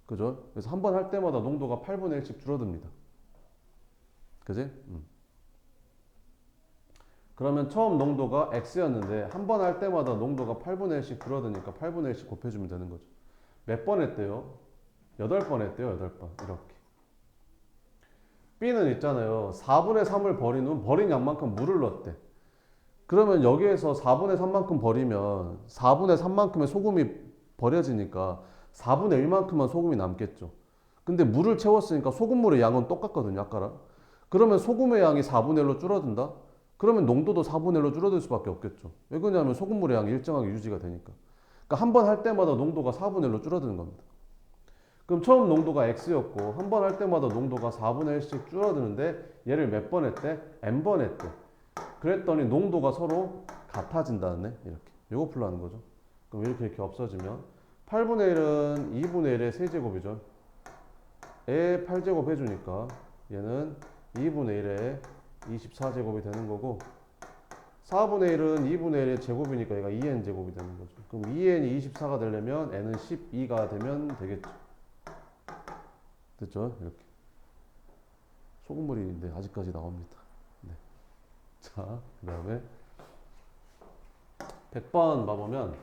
그죠? 그래서 한 번 할 때마다 농도가 8분의 1씩 줄어듭니다. 그지? 그러면 처음 농도가 X였는데 한 번 할 때마다 농도가 8분의 1씩 줄어드니까 8분의 1씩 곱해주면 되는 거죠. 몇 번 했대요? 8번 했대요. 8번. 이렇게. B는 있잖아요. 4분의 3을 버린 양만큼 물을 넣었대. 그러면 여기에서 4분의 3만큼 버리면 4분의 3만큼의 소금이 버려지니까 4분의 1만큼만 소금이 남겠죠. 근데 물을 채웠으니까 소금물의 양은 똑같거든요. 아까랑. 그러면 소금의 양이 4분의 1로 줄어든다? 그러면 농도도 4분의 1로 줄어들 수밖에 없겠죠. 왜 그러냐면 소금물의 양이 일정하게 유지가 되니까. 그러니까 한 번 할 때마다 농도가 4분의 1로 줄어드는 겁니다. 그럼 처음 농도가 X였고 한 번 할 때마다 농도가 4분의 1씩 줄어드는데 얘를 몇 번 했대? N번 했대. 그랬더니 농도가 서로 같아진다네. 이렇게. 요거 풀라는 거죠. 그럼 이렇게 없어지면 8분의 1은 2분의 1의 세제곱이죠. 에 8제곱 해주니까 얘는 2분의 1에 24제곱이 되는 거고 4분의 1은 2분의 1의 제곱이니까 얘가 2n 제곱이 되는 거죠. 그럼 2n이 24가 되려면 n은 12가 되면 되겠죠. 됐죠? 이렇게. 소금물인데 아직까지 나옵니다. 네. 자, 그 다음에 100번 봐보면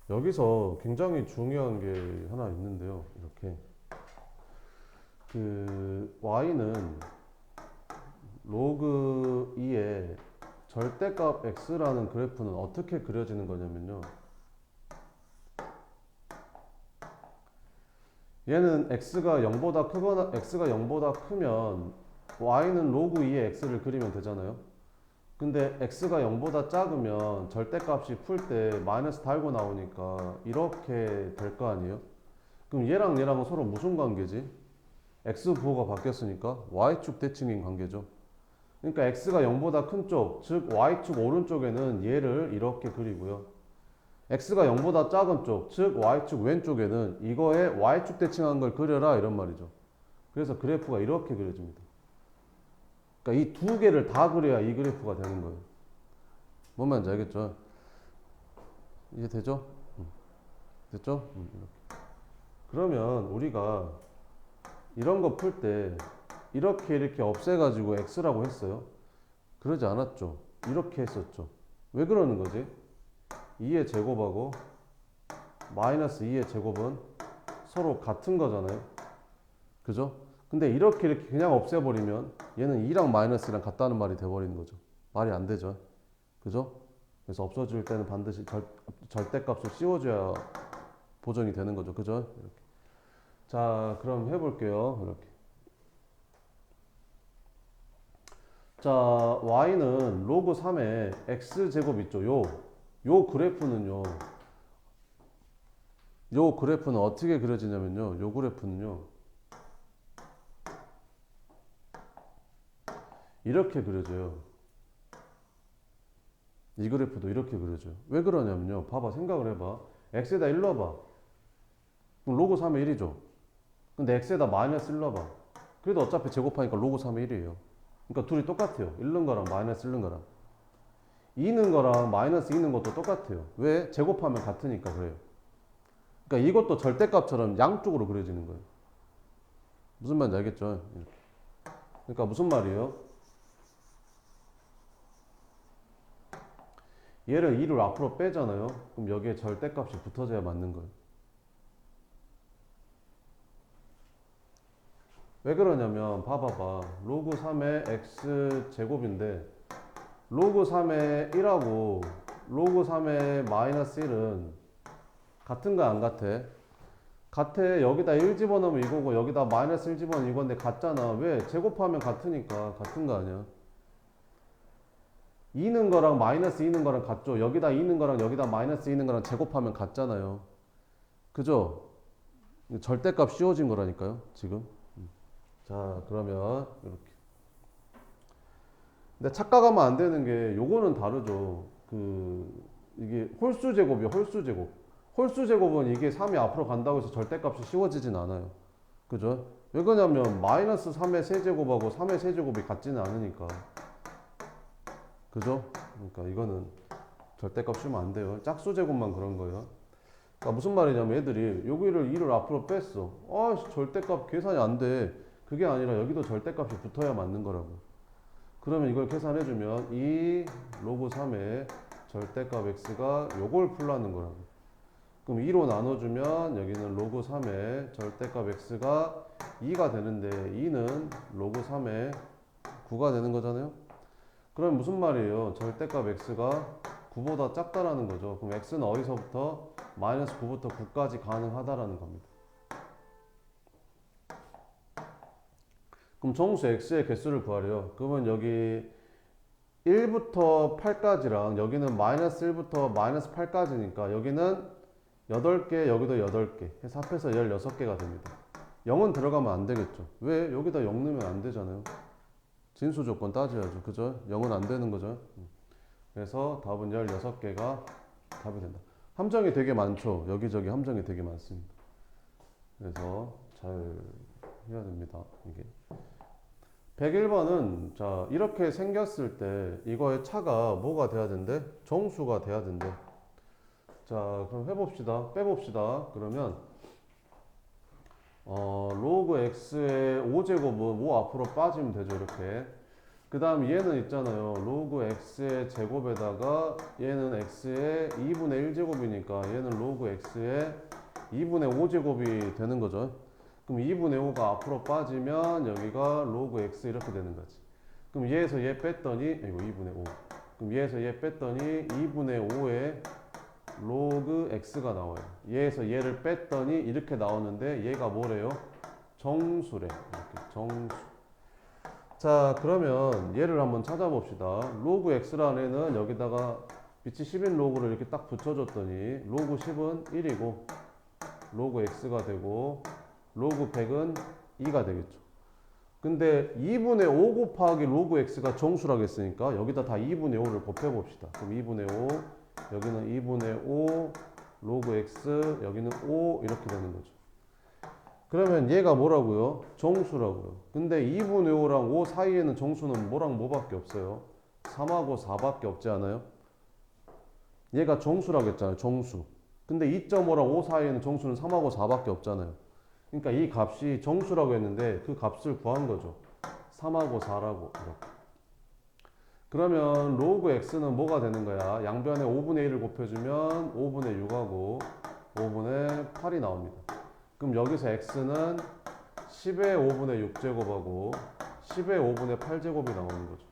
여기서 굉장히 중요한 게 하나 있는데요. 이렇게 그 y는 로그 2의 절대값 x라는 그래프는 어떻게 그려지는 거냐면요. 얘는 x가 0보다 크거나 x가 0보다 크면 y는 로그 2의 x를 그리면 되잖아요. 근데 x가 0보다 작으면 절대값이 풀 때 마이너스 달고 나오니까 이렇게 될 거 아니에요? 그럼 얘랑 얘랑은 서로 무슨 관계지? x 부호가 바뀌었으니까 y축 대칭인 관계죠. 그러니까 x가 0보다 큰 쪽, 즉 y축 오른쪽에는 얘를 이렇게 그리고요. x가 0보다 작은 쪽, 즉 y축 왼쪽에는 이거에 y축 대칭한 걸 그려라 이런 말이죠. 그래서 그래프가 이렇게 그려집니다. 그러니까 이 두 개를 다 그려야 이 그래프가 되는 거예요. 뭔 말인지 알겠죠? 이제 되죠? 됐죠? 이렇게. 그러면 우리가 이런 거 풀 때 이렇게 없애가지고 x라고 했어요? 그러지 않았죠? 이렇게 했었죠. 왜 그러는 거지? 2의 제곱하고 마이너스 2의 제곱은 서로 같은 거잖아요. 그죠? 근데 이렇게 그냥 없애버리면 얘는 2랑 마이너스랑 같다는 말이 돼버리는 거죠. 말이 안 되죠. 그죠? 그래서 없어질 때는 반드시 절대값을 씌워줘야 보정이 되는 거죠. 그죠? 이렇게. 자, 그럼 해볼게요. 이렇게. 자, y는 로그 3의 x제곱 있죠. 요 그래프는요. 요 그래프는 어떻게 그려지냐면요. 요 그래프는요. 이렇게 그려져요. 이 그래프도 이렇게 그려져요. 왜 그러냐면요. 봐봐. 생각을 해봐. x에다 1 넣어봐. 그럼 로그 3의 1이죠. 근데 x에다 마이너스 1 넣어봐. 그래도 어차피 제곱하니까 로그 3의 1이에요. 그러니까 둘이 똑같아요. 1 넣은 거랑 마이너스 1 넣은 거랑. 2 넣은 거랑 마이너스 2 넣은 것도 똑같아요. 왜? 제곱하면 같으니까 그래요. 그러니까 이것도 절대값처럼 양쪽으로 그려지는 거예요. 무슨 말인지 알겠죠? 이렇게. 그러니까 무슨 말이에요? 얘를 2를 앞으로 빼잖아요. 그럼 여기에 절대값이 붙어져야 맞는 거예요. 왜 그러냐면 봐봐봐. 로그 3의 x제곱인데 로그 3의 1하고 로그 3의 마이너스 1은 같은 거 안 같아? 같아. 여기다 1 집어넣으면 이거고 여기다 마이너스 1 집어넣으면 이건데 같잖아. 왜? 제곱하면 같으니까 같은 거 아니야. 2는 거랑 마이너스 2는 거랑 같죠. 여기다 2는 거랑 여기다 마이너스 2는 거랑 제곱하면 같잖아요. 그죠? 절대값 씌워진 거라니까요. 지금. 자, 그러면 이렇게. 근데 착각하면 안 되는 게 요거는 다르죠. 이게 홀수 제곱이요. 홀수 제곱. 홀수 제곱은 이게 3이 앞으로 간다고 해서 절대값이 씌워지진 않아요. 그죠? 왜 그러냐면 마이너스 3의 세제곱하고 3의 세제곱이 같지는 않으니까. 그죠? 그러니까 이거는 절대값 씌우면 안 돼요. 짝수 제곱만 그런 거예요. 그러니까 무슨 말이냐면 애들이 여기를 2를 앞으로 뺐어. 아, 절대값 계산이 안 돼. 그게 아니라 여기도 절대값이 붙어야 맞는 거라고. 그러면 이걸 계산해주면 이 로그 3의 절대값 x가 요걸 풀라는 거라고. 그럼 2로 나눠주면 여기는 로그 3의 절대값 x가 2가 되는데 2는 로그 3의 9가 되는 거잖아요. 그럼 무슨 말이에요? 절대값 x가 9보다 작다라는 거죠. 그럼 x는 어디서부터? 마이너스 9부터 9까지 가능하다라는 겁니다. 그럼 정수 x의 개수를 구하래요. 그러면 여기 1부터 8까지랑 여기는 마이너스 1부터 마이너스 8까지니까 여기는 8개, 여기도 8개 해서 합해서 16개가 됩니다. 0은 들어가면 안 되겠죠. 왜? 여기다 0 넣으면 안 되잖아요. 진수 조건 따져야죠. 그죠? 0은 안 되는 거죠. 그래서 답은 16개가 답이 된다. 함정이 되게 많죠. 여기저기 함정이 되게 많습니다. 그래서 잘 해야 됩니다. 이게 101번은 자 이렇게 생겼을 때 이거의 차가 뭐가 돼야 된대? 정수가 돼야 된대. 자 그럼 해봅시다. 빼봅시다. 그러면 로그 x의 5제곱은 5 앞으로 빠지면 되죠. 이렇게. 그 다음 얘는 있잖아요. 로그 x의 제곱에다가 얘는 x의 2분의 1제곱이니까 얘는 로그 x의 2분의 5제곱이 되는 거죠. 그럼 2분의 5가 앞으로 빠지면 여기가 로그 x 이렇게 되는 거지. 그럼 얘에서 얘 뺐더니 이거 2분의 5. 그럼 얘에서 얘 뺐더니 2분의 5에 로그 x가 나와요. 얘에서 얘를 뺐더니 이렇게 나오는데 얘가 뭐래요? 정수래. 이렇게 정수. 자 그러면 얘를 한번 찾아봅시다. 로그 x라는 애는 여기다가 빛이 10인 로그를 이렇게 딱 붙여줬더니 로그 10은 1이고 로그 x가 되고 로그 100은 2가 되겠죠. 근데 2분의 5 곱하기 로그 x가 정수라고 했으니까 여기다 다 2분의 5를 곱해봅시다. 그럼 2분의 5 여기는 2분의 5 로그 x 여기는 5 이렇게 되는 거죠. 그러면 얘가 뭐라고요? 정수라고요. 근데 2분의 5랑 5 사이에는 정수는 뭐랑 뭐밖에 없어요? 3하고 4밖에 없지 않아요? 얘가 정수라고 했잖아요. 정수. 근데 2.5랑 5 사이에는 정수는 3하고 4밖에 없잖아요. 그러니까 이 값이 정수라고 했는데 그 값을 구한 거죠. 3하고 4라고. 이렇게. 그러면 로그 x는 뭐가 되는 거야? 양변에 5분의 1을 곱해주면 5분의 6하고 5분의 8이 나옵니다. 그럼 여기서 x는 10의 5분의 6제곱하고 10의 5분의 8제곱이 나오는 거죠.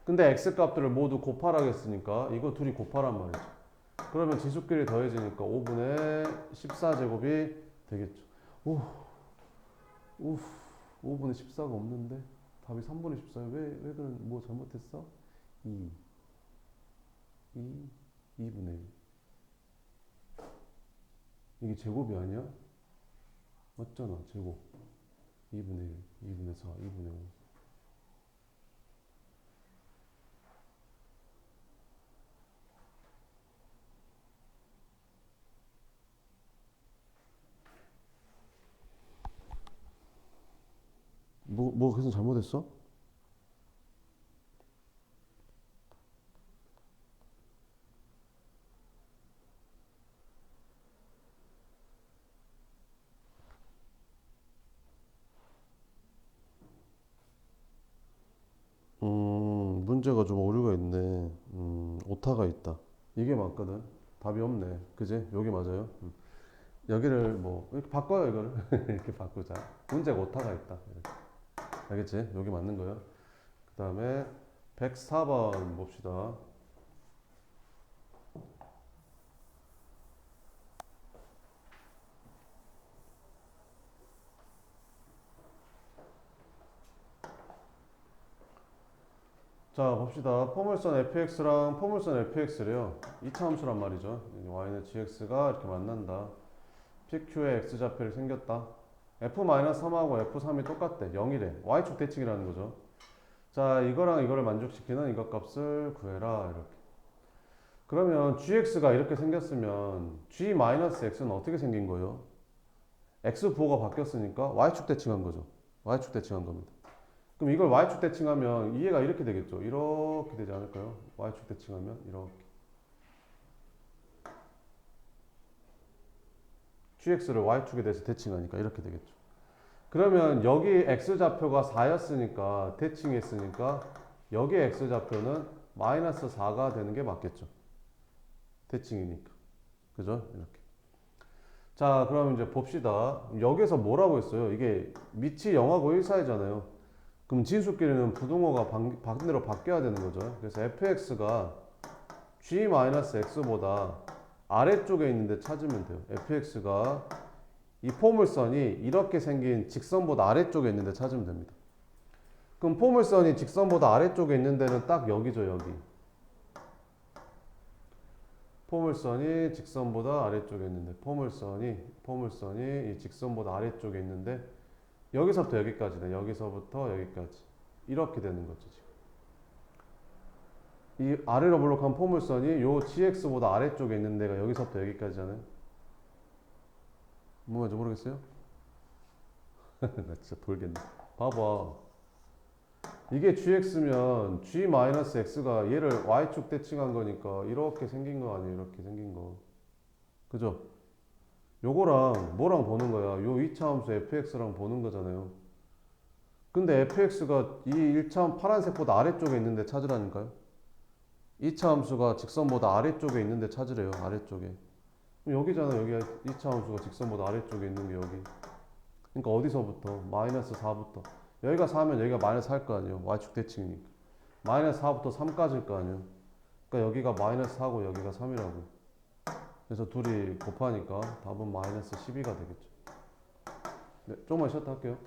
근데 x 값들을 모두 곱하라고 했으니까 이거 둘이 곱하란 말이죠. 그러면 지수끼리 더해지니까 5분의 14제곱이 되겠죠. 오, 5분의 14가 없는데? 답이 3분의 14야. 왜 그런, 뭐 잘못했어? 2, 2분의 1. 이게 제곱이 아니야? 맞잖아, 제곱. 2분의 1, 2분의 4, 2분의 5. 뭐 계산 잘못했어? 문제가 좀 오류가 있네. 오타가 있다. 이게 맞거든. 답이 없네. 그지? 여기 맞아요. 여기를 뭐, 이렇게 바꿔요, 이거를. 이렇게 바꾸자. 문제가 오타가 있다. 이렇게. 알겠지? 여기 맞는 거예요. 그 다음에 104번 봅시다. 자 봅시다. 포물선 fx랑 포물선 fx래요. 2차 함수란 말이죠. y는 gx가 이렇게 만난다. pq의 x좌표를 생겼다. f-3하고 f3이 똑같대. 0이래. y축 대칭이라는 거죠. 자 이거랑 이거를 만족시키는 이것 값을 구해라. 이렇게. 그러면 gx가 이렇게 생겼으면 g-x는 어떻게 생긴 거예요? x 부호가 바뀌었으니까 y축 대칭한 거죠. y축 대칭한 겁니다. 그럼 이걸 y축 대칭하면 이해가 이렇게 되겠죠. 이렇게 되지 않을까요? y축 대칭하면 이렇게. gx를 y축에 대해서 대칭하니까 이렇게 되겠죠. 그러면 여기 x좌표가 4였으니까 대칭했으니까 여기 x좌표는 마이너스 4가 되는 게 맞겠죠. 대칭이니까. 그죠? 이렇게. 자, 그럼 이제 봅시다. 여기서 뭐라고 했어요? 이게 밑이 0하고 1 사이잖아요. 그럼 진수끼리는 부등호가 반대로 바뀌어야 되는 거죠. 그래서 fx가 g-x보다 아래쪽에 있는데 찾으면 돼요. fx가 이 포물선이 이렇게 생긴 직선보다 아래쪽에 있는데 찾으면 됩니다. 그럼 포물선이 직선보다 아래쪽에 있는 데는 딱 여기죠, 여기. 포물선이 직선보다 아래쪽에 있는데, 포물선이 이 직선보다 아래쪽에 있는데, 여기서부터 여기까지네. 여기서부터 여기까지. 이렇게 되는 거죠, 지금. 이 아래로 볼록한 포물선이 요 gx보다 아래쪽에 있는 데가 여기서부터 여기까지잖아요. 뭐 뭔지 모르겠어요? 나 진짜 돌겠네. 봐봐. 이게 gx면 g-x가 얘를 y축 대칭한 거니까 이렇게 생긴 거 아니에요? 이렇게 생긴 거. 그죠? 요거랑 뭐랑 보는 거야? 요 2차 함수 fx랑 보는 거잖아요. 근데 fx가 이 1차 파란색보다 아래쪽에 있는데 찾으라니까요? 2차 함수가 직선보다 아래쪽에 있는데 찾으래요. 아래쪽에. 여기잖아. 여기 2차 함수가 직선보다 아래쪽에 있는 게 여기. 그러니까 어디서부터? 마이너스 4부터. 여기가 4면 여기가 마이너스 4일 거 아니에요. y축 대칭이니까. 마이너스 4부터 3까지일 거 아니에요. 그러니까 여기가 마이너스 4고 여기가 3이라고. 그래서 둘이 곱하니까 답은 마이너스 12가 되겠죠. 네, 조금만 쉬었다 할게요.